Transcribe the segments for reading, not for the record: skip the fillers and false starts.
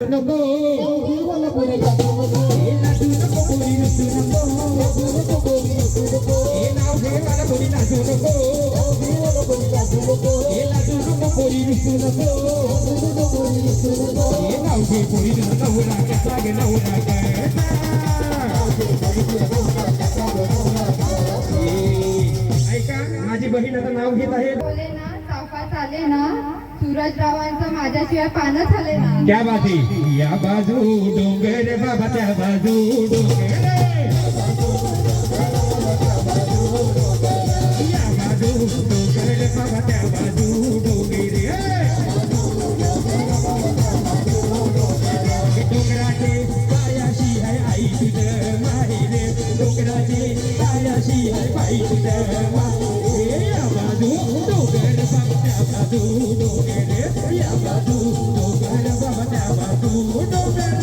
नको मला पुढे जातो नको हे नाचू नको कोणी नसू नको नाचू नको कोणी नसू नको हे नाव घे मला कोणी नाचू नको हे मला कोणी नाचू नको हे नाचू नको कोणी नसू नको नाचू नको कोणी नसू नको हे नाव घे कोणी नवरा कसा गे नवरा ऐका माझी बहीण आता नाव घेत आहे बोले ना सावकाश आले ना सूरजरावांचं माझ्याशिवाय पानं झाले ना क्या बात है या बाजू डोंगर बाबा त्या बाजू डोंगर या बाजू डोंगर बाबा त्या बाजू डोंगर डोंगराचे पायाशी आहे आई तुझं माहेर डोंगराचे पायाशी आहे बाई तुझं माहेर या बाजू डोंगर बाबा त्या बाजू डोंगर या बाजू डोंगर बाबा त्या बाजू डोंगर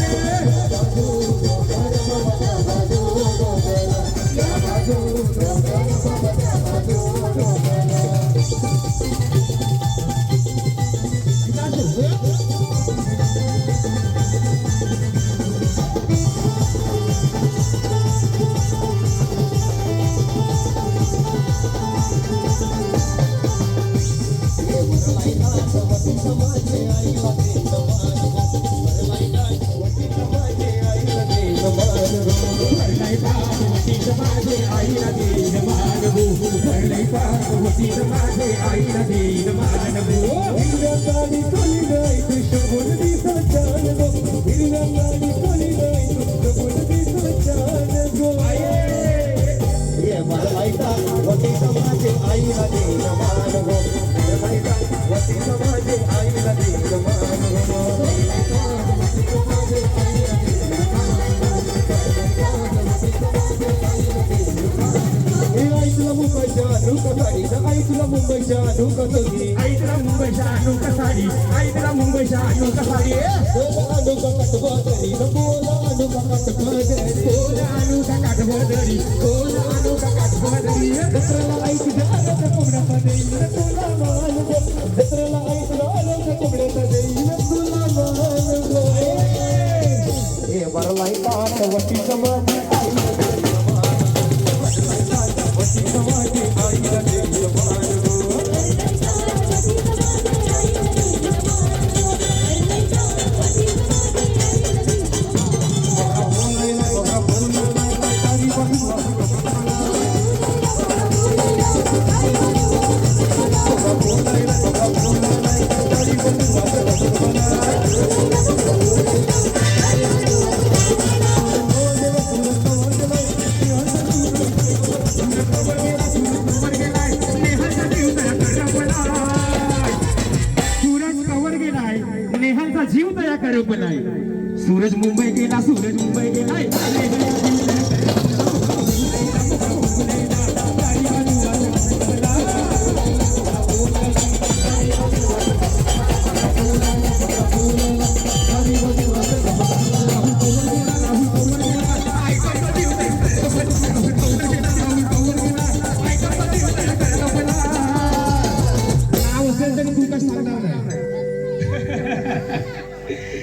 सूरज मुंबई गेला सूरज मुंबई गेला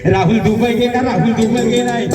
राहुल दुबई गेला राहुल दुबई गेलाय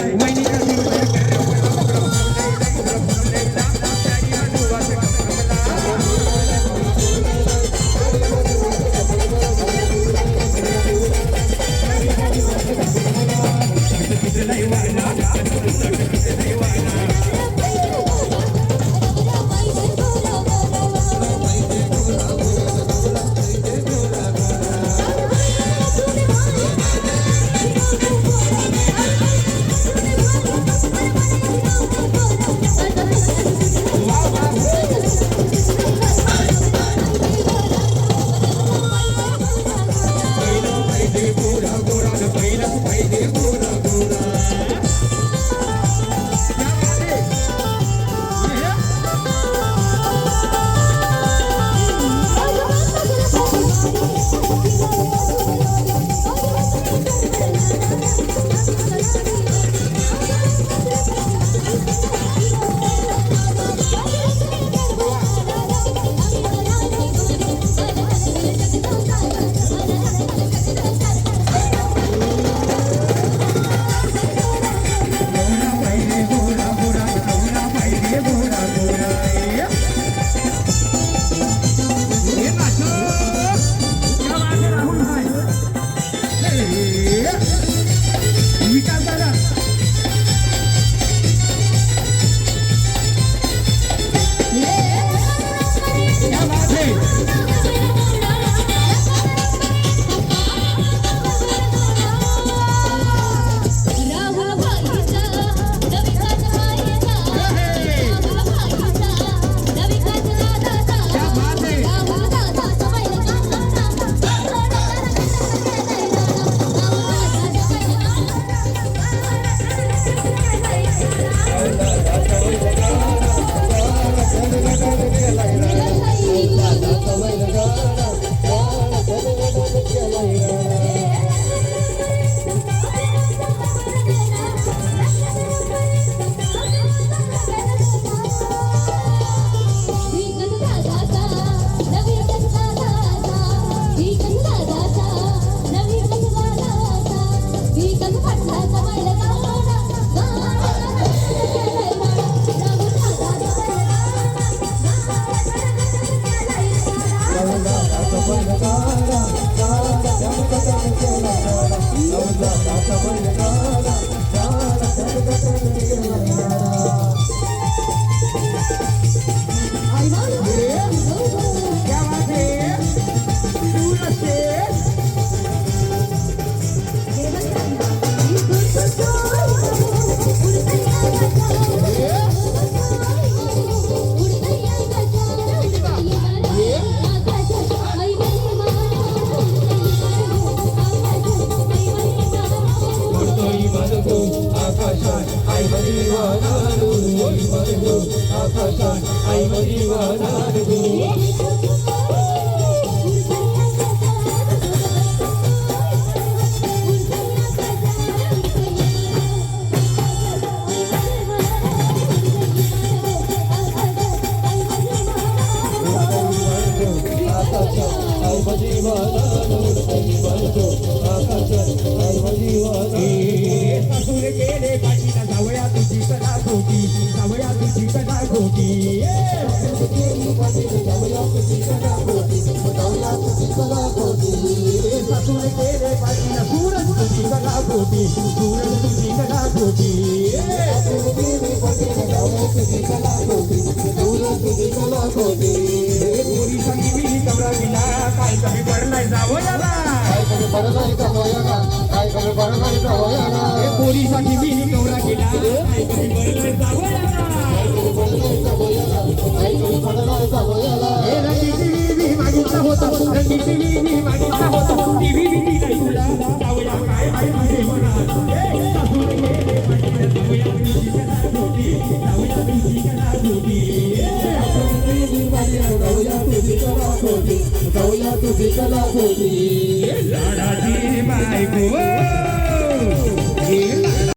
क्या बात है सूरज से सासूर गेले पाठीला जावया तुझी कला खोटी जावया तुझी कला खोटी सासूर गेले पाठीला सूरज तुझी कला खोटी सूरज तुझी कला खोटी पोलिसांनी मी कमरा दिला काय कमी पडलाय जावयाला पोलिसांनी मी कमरा केला काय कमी पडलाय जावयाला रंगी टीव्ही मागितला होता रंगी टीव्ही मागितला होता टीव्ही नाही तुला जावया काय काय माझे म्हणा सासूर गेले पाठीला जावया तुझी कला खोटी जावया तुझी कला खोटी लाडाची बायको